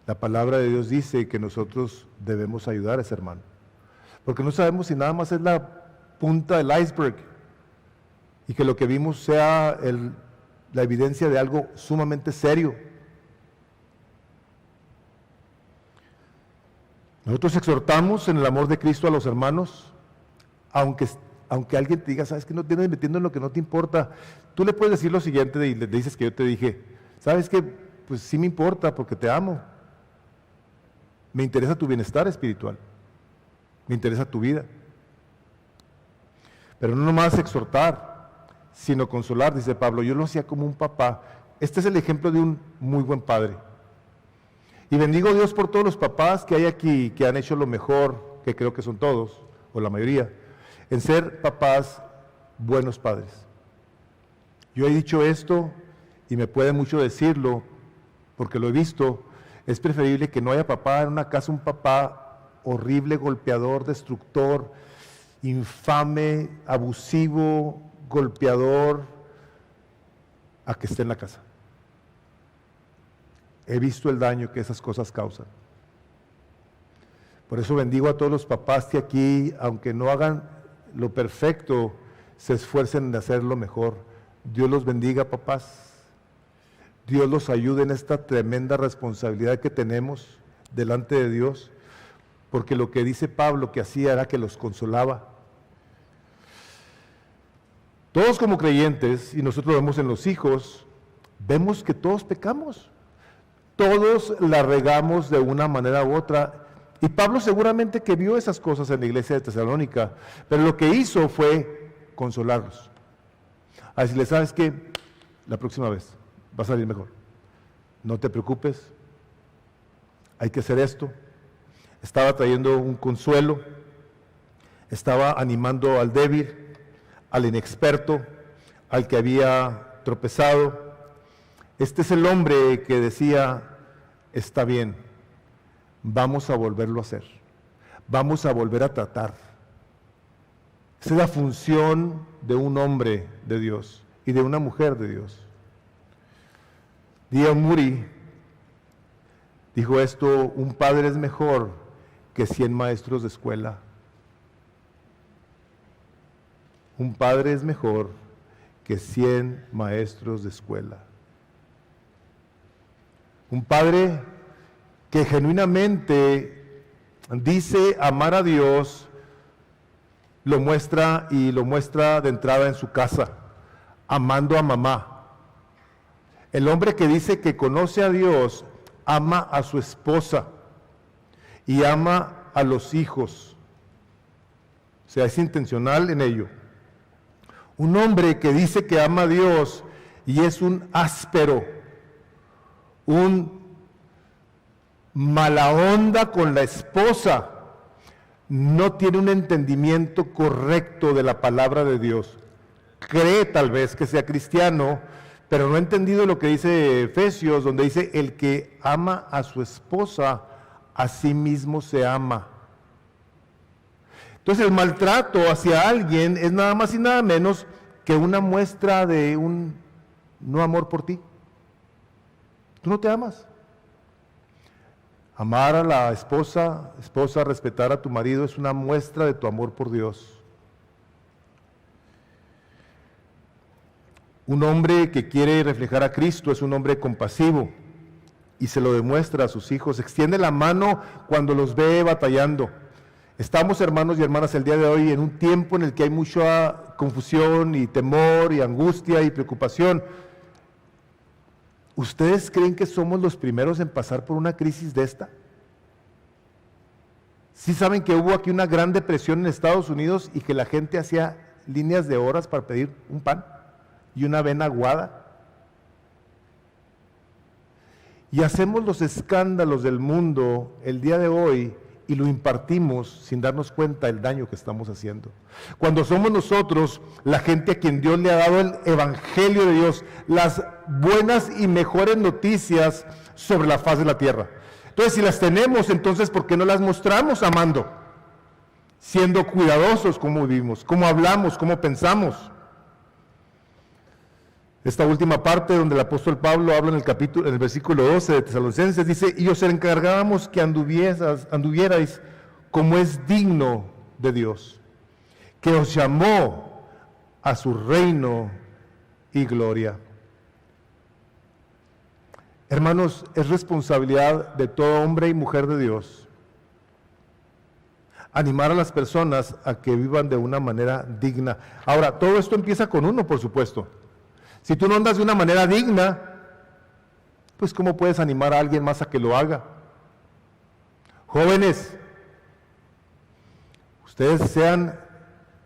la palabra de Dios dice que nosotros debemos ayudar a ese hermano, porque no sabemos si nada más es la punta del iceberg, y que lo que vimos sea la evidencia de algo sumamente serio. Nosotros exhortamos en el amor de Cristo a los hermanos, aunque alguien te diga: sabes que no te andes metiendo en lo que no te importa. Tú le puedes decir lo siguiente y le dices que yo te dije: sabes que pues sí me importa porque te amo, me interesa tu bienestar espiritual, me interesa tu vida. Pero no nomás exhortar, sino consolar, dice Pablo. Yo lo hacía como un papá. Este es el ejemplo de un muy buen padre. Y bendigo a Dios por todos los papás que hay aquí, que han hecho lo mejor, que creo que son todos, o la mayoría, en ser papás buenos padres. Yo he dicho esto, y me puede mucho decirlo, porque lo he visto. Es preferible que no haya papá en una casa, un papá horrible, golpeador, destructor, infame, abusivo, golpeador, a que esté en la casa. He visto el daño que esas cosas causan. Por eso bendigo a todos los papás que aquí, aunque no hagan lo perfecto, se esfuercen en hacer lo mejor. Dios los bendiga, papás. Dios los ayude en esta tremenda responsabilidad que tenemos delante de Dios, porque lo que dice Pablo que hacía era que los consolaba. Todos como creyentes, y nosotros lo vemos en los hijos, vemos que todos pecamos. Todos la regamos de una manera u otra. Y Pablo seguramente que vio esas cosas en la iglesia de Tesalónica, pero lo que hizo fue consolarlos. A decirles, ¿sabes qué? La próxima vez va a salir mejor. No te preocupes, hay que hacer esto. Estaba trayendo un consuelo, estaba animando al débil, al inexperto, al que había tropezado. Este es el hombre que decía, está bien, vamos a volverlo a hacer, vamos a volver a tratar. Esa es la función de un hombre de Dios y de una mujer de Dios. D.L. Moody dijo esto: un padre es mejor que 100 maestros de escuela. Un padre es mejor que 100 maestros de escuela. Un padre que genuinamente dice amar a Dios, lo muestra y lo muestra de entrada en su casa, amando a mamá. El hombre que dice que conoce a Dios, ama a su esposa y ama a los hijos. O sea, es intencional en ello. Un hombre que dice que ama a Dios y es un áspero, un mala onda con la esposa, no tiene un entendimiento correcto de la palabra de Dios. Cree tal vez que sea cristiano, pero no ha entendido lo que dice Efesios, donde dice, el que ama a su esposa, a sí mismo se ama. Entonces el maltrato hacia alguien es nada más y nada menos que una muestra de un no amor por ti. Tú no te amas. Amar a la esposa, respetar a tu marido es una muestra de tu amor por Dios. Un hombre que quiere reflejar a Cristo es un hombre compasivo y se lo demuestra a sus hijos. Extiende la mano cuando los ve batallando. Estamos, hermanos y hermanas, el día de hoy en un tiempo en el que hay mucha confusión y temor y angustia y preocupación. ¿Ustedes creen que somos los primeros en pasar por una crisis de esta? ¿Sí saben que hubo aquí una gran depresión en Estados Unidos y que la gente hacía líneas de horas para pedir un pan y una avena aguada? Y hacemos los escándalos del mundo el día de hoy y lo impartimos sin darnos cuenta del daño que estamos haciendo. Cuando somos nosotros la gente a quien Dios le ha dado el Evangelio de Dios, las buenas y mejores noticias sobre la faz de la tierra. Entonces, si las tenemos, entonces, ¿por qué no las mostramos amando? Siendo cuidadosos cómo vivimos, cómo hablamos, cómo pensamos. Esta última parte donde el apóstol Pablo habla en el versículo 12 de Tesalonicenses, dice, y os encargábamos que anduvierais como es digno de Dios, que os llamó a su reino y gloria. Hermanos, es responsabilidad de todo hombre y mujer de Dios animar a las personas a que vivan de una manera digna. Ahora, todo esto empieza con uno, por supuesto. Si tú no andas de una manera digna, pues ¿cómo puedes animar a alguien más a que lo haga? Jóvenes, ustedes sean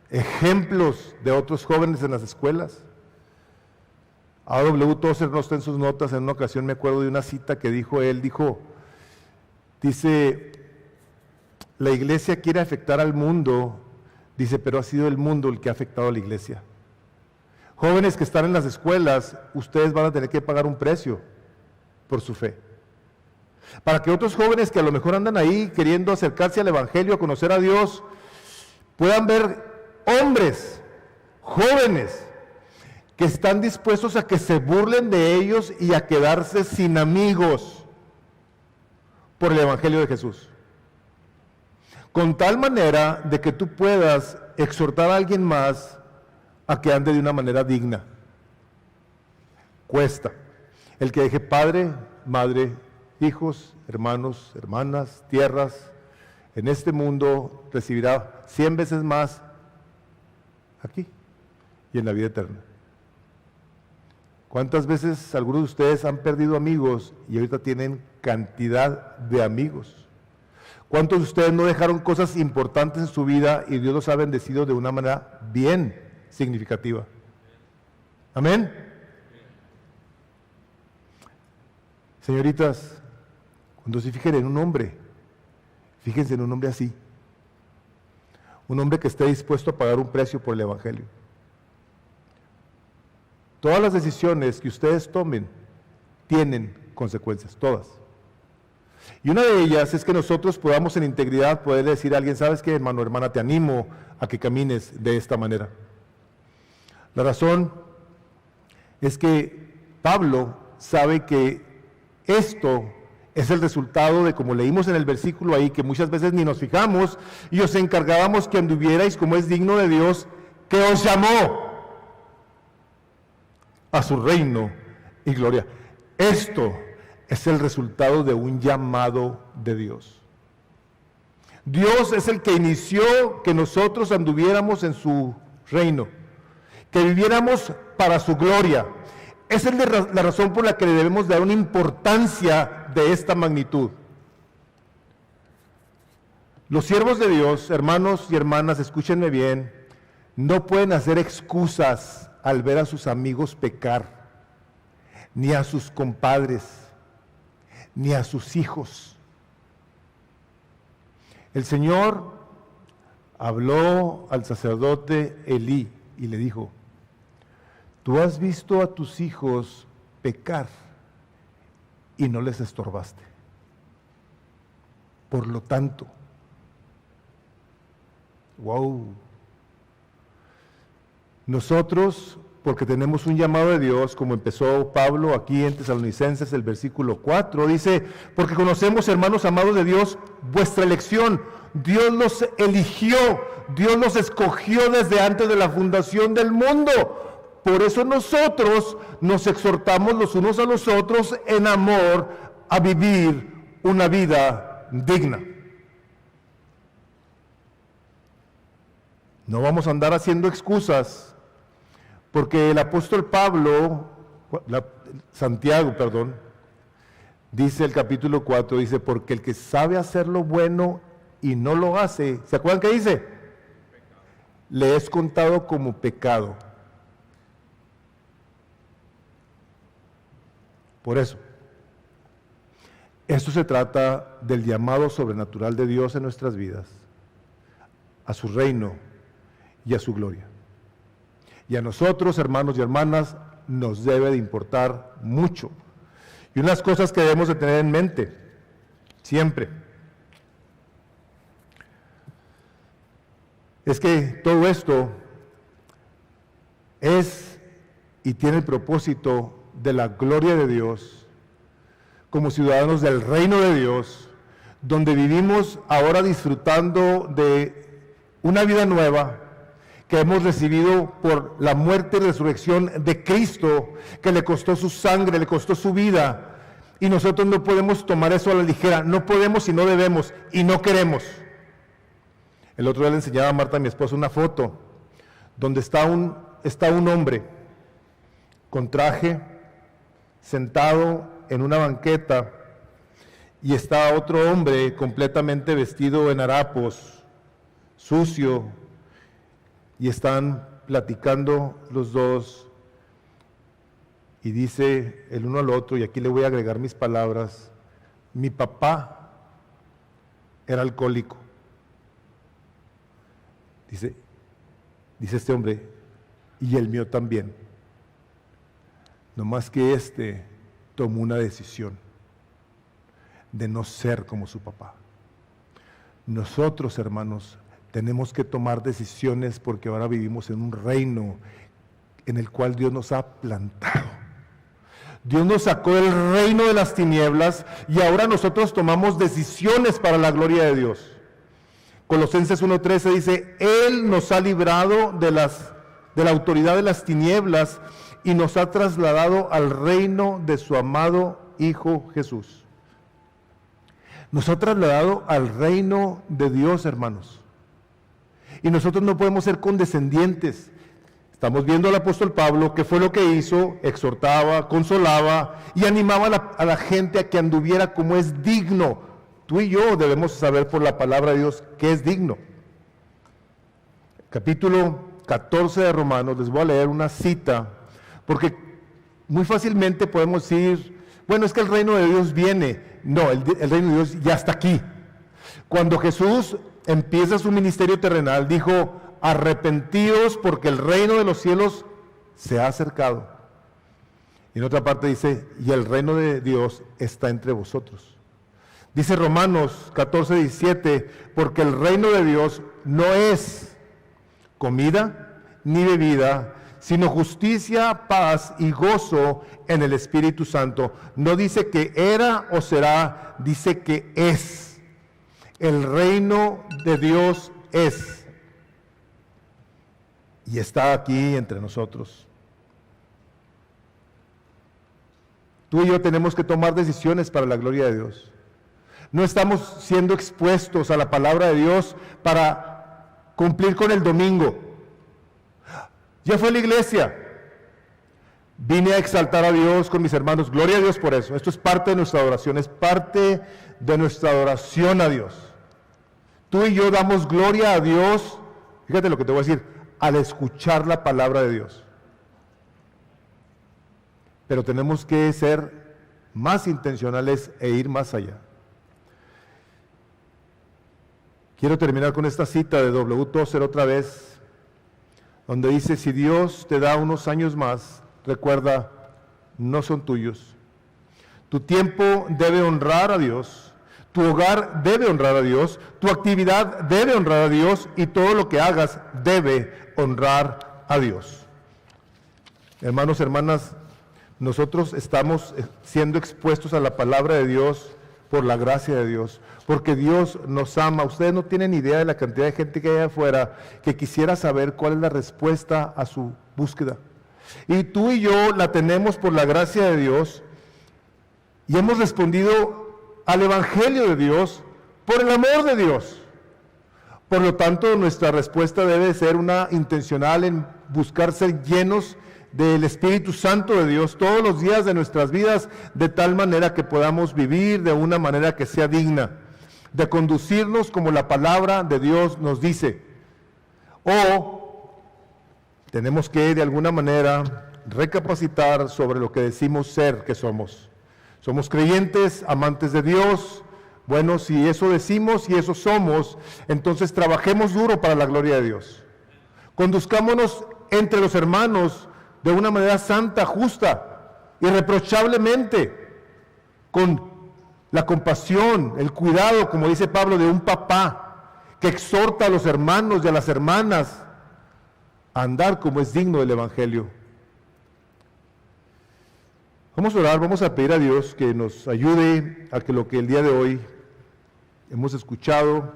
ejemplos de otros jóvenes en las escuelas. A.W. Tozer no está en sus notas, en una ocasión me acuerdo de una cita que dijo él, dice, la iglesia quiere afectar al mundo, dice, pero ha sido el mundo el que ha afectado a la iglesia. Jóvenes que están en las escuelas, ustedes van a tener que pagar un precio por su fe. Para que otros jóvenes que a lo mejor andan ahí queriendo acercarse al Evangelio, a conocer a Dios, puedan ver hombres, jóvenes, que están dispuestos a que se burlen de ellos y a quedarse sin amigos por el Evangelio de Jesús. Con tal manera de que tú puedas exhortar a alguien más a que ande de una manera digna. Cuesta. El que deje padre, madre, hijos, hermanos, hermanas, tierras, en este mundo recibirá 100 veces más aquí y en la vida eterna. ¿Cuántas veces algunos de ustedes han perdido amigos y ahorita tienen cantidad de amigos? ¿Cuántos de ustedes no dejaron cosas importantes en su vida y Dios los ha bendecido de una manera bien significativa? Amén. Señoritas, cuando se fijen en un hombre, fíjense en un hombre así. Un hombre que esté dispuesto a pagar un precio por el Evangelio. Todas las decisiones que ustedes tomen tienen consecuencias, todas. Y una de ellas es que nosotros podamos en integridad poder decir a alguien, ¿sabes qué, hermano, hermana? Te animo a que camines de esta manera. La razón es que Pablo sabe que esto es el resultado de, como leímos en el versículo ahí, que muchas veces ni nos fijamos y os encargábamos que anduvierais como es digno de Dios, que os llamó a su reino y gloria. Esto es el resultado de un llamado de Dios. Dios es el que inició que nosotros anduviéramos en su reino, que viviéramos para su gloria. Esa es la razón por la que le debemos dar una importancia de esta magnitud. Los siervos de Dios, hermanos y hermanas, escúchenme bien, no pueden hacer excusas al ver a sus amigos pecar, ni a sus compadres, ni a sus hijos. El Señor habló al sacerdote Elí y le dijo, tú has visto a tus hijos pecar y no les estorbaste. Por lo tanto, wow, nosotros, porque tenemos un llamado de Dios, como empezó Pablo aquí en Tesalonicenses, el versículo 4, dice, porque conocemos, hermanos amados de Dios, vuestra elección. Dios los eligió, Dios los escogió desde antes de la fundación del mundo. Por eso nosotros nos exhortamos los unos a los otros en amor a vivir una vida digna. No vamos a andar haciendo excusas, porque el apóstol Santiago, dice el capítulo 4, dice, porque el que sabe hacer lo bueno y no lo hace, ¿se acuerdan qué dice? Le es contado como pecado. Por eso, esto se trata del llamado sobrenatural de Dios en nuestras vidas, a su reino y a su gloria. Y a nosotros, hermanos y hermanas, nos debe de importar mucho. Y unas cosas que debemos de tener en mente, siempre, es que todo esto es y tiene el propósito de la gloria de Dios, como ciudadanos del reino de Dios, donde vivimos ahora disfrutando de una vida nueva, que hemos recibido por la muerte y resurrección de Cristo, que le costó su sangre, le costó su vida, y nosotros no podemos tomar eso a la ligera, no podemos y no debemos, y no queremos. El otro día le enseñaba a Marta, mi esposa, una foto, donde está un hombre con traje, sentado en una banqueta, y está otro hombre completamente vestido en harapos, sucio, y están platicando los dos, y dice el uno al otro, y aquí le voy a agregar mis palabras, mi papá era alcohólico. Dice este hombre, y el mío también. No más que tomó una decisión. de no ser como su papá. Nosotros, hermanos, tenemos que tomar decisiones porque ahora vivimos en un reino en el cual Dios nos ha plantado. Dios nos sacó del reino de las tinieblas y ahora nosotros tomamos decisiones para la gloria de Dios. Colosenses 1:13 dice, Él nos ha librado de la autoridad de las tinieblas y nos ha trasladado al reino de su amado Hijo Jesús. Nos ha trasladado al reino de Dios, hermanos. Y nosotros no podemos ser condescendientes. Estamos viendo al apóstol Pablo, que fue lo que hizo, exhortaba, consolaba y animaba a la gente a que anduviera como es digno. Tú y yo debemos saber por la palabra de Dios qué es digno. Capítulo 14 de Romanos, les voy a leer una cita, porque muy fácilmente podemos decir, bueno, es que el reino de Dios viene. No, el reino de Dios ya está aquí. Cuando Jesús empieza su ministerio terrenal, dijo, arrepentíos porque el reino de los cielos se ha acercado. Y en otra parte dice, y el reino de Dios está entre vosotros. Dice Romanos 14:17, porque el reino de Dios no es comida ni bebida, sino justicia, paz y gozo en el Espíritu Santo. No dice que era o será, dice que es. El reino de Dios es. Y está aquí entre nosotros. Tú y yo tenemos que tomar decisiones para la gloria de Dios. No estamos siendo expuestos a la palabra de Dios para cumplir con el domingo. Ya fue a la iglesia. Vine a exaltar a Dios con mis hermanos. Gloria a Dios por eso. Esto es parte de nuestra adoración. Es parte de nuestra adoración a Dios. Tú y yo damos gloria a Dios. Fíjate lo que te voy a decir. Al escuchar la palabra de Dios. Pero tenemos que ser más intencionales e ir más allá. Quiero terminar con esta cita de W. Tozer otra vez, donde dice, si Dios te da unos años más, recuerda, no son tuyos. Tu tiempo debe honrar a Dios. Tu hogar debe honrar a Dios, tu actividad debe honrar a Dios y todo lo que hagas debe honrar a Dios. Hermanos, hermanas, nosotros estamos siendo expuestos a la palabra de Dios por la gracia de Dios, porque Dios nos ama. Ustedes no tienen idea de la cantidad de gente que hay afuera que quisiera saber cuál es la respuesta a su búsqueda. Y tú y yo la tenemos por la gracia de Dios y hemos respondido al Evangelio de Dios por el amor de Dios. Por lo tanto, nuestra respuesta debe ser una intencional en buscar ser llenos del Espíritu Santo de Dios todos los días de nuestras vidas, de tal manera que podamos vivir de una manera que sea digna, de conducirnos como la palabra de Dios nos dice. O tenemos que de alguna manera recapacitar sobre lo que decimos ser que somos. Somos creyentes, amantes de Dios. Bueno, si eso decimos y eso somos, entonces trabajemos duro para la gloria de Dios. Conduzcámonos entre los hermanos de una manera santa, justa, irreprochablemente, con la compasión, el cuidado, como dice Pablo, de un papá que exhorta a los hermanos y a las hermanas a andar como es digno del Evangelio. Vamos a orar, vamos a pedir a Dios que nos ayude a que lo que el día de hoy hemos escuchado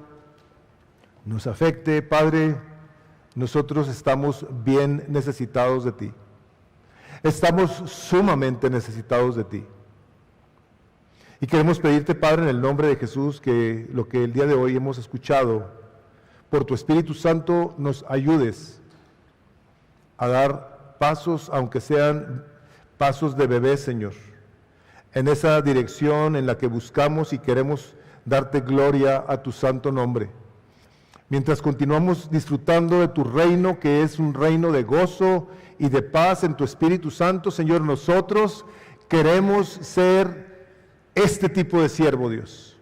nos afecte. Padre, nosotros estamos bien necesitados de ti. Estamos sumamente necesitados de ti. Y queremos pedirte, Padre, en el nombre de Jesús, que lo que el día de hoy hemos escuchado, por tu Espíritu Santo, nos ayudes a dar pasos, aunque sean pasos de bebé, Señor, en esa dirección en la que buscamos y queremos darte gloria a tu santo nombre. Mientras continuamos disfrutando de tu reino, que es un reino de gozo y de paz en tu Espíritu Santo, Señor, nosotros queremos ser este tipo de siervo, Dios,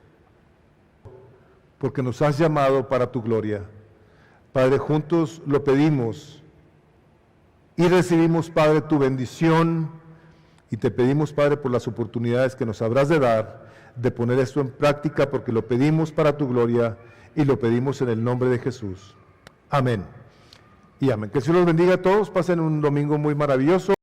porque nos has llamado para tu gloria. Padre, juntos lo pedimos y recibimos, Padre, tu bendición, y te pedimos, Padre, por las oportunidades que nos habrás de dar de poner esto en práctica, porque lo pedimos para tu gloria y lo pedimos en el nombre de Jesús. Amén. Y amén. Que el Señor los bendiga a todos. Pasen un domingo muy maravilloso.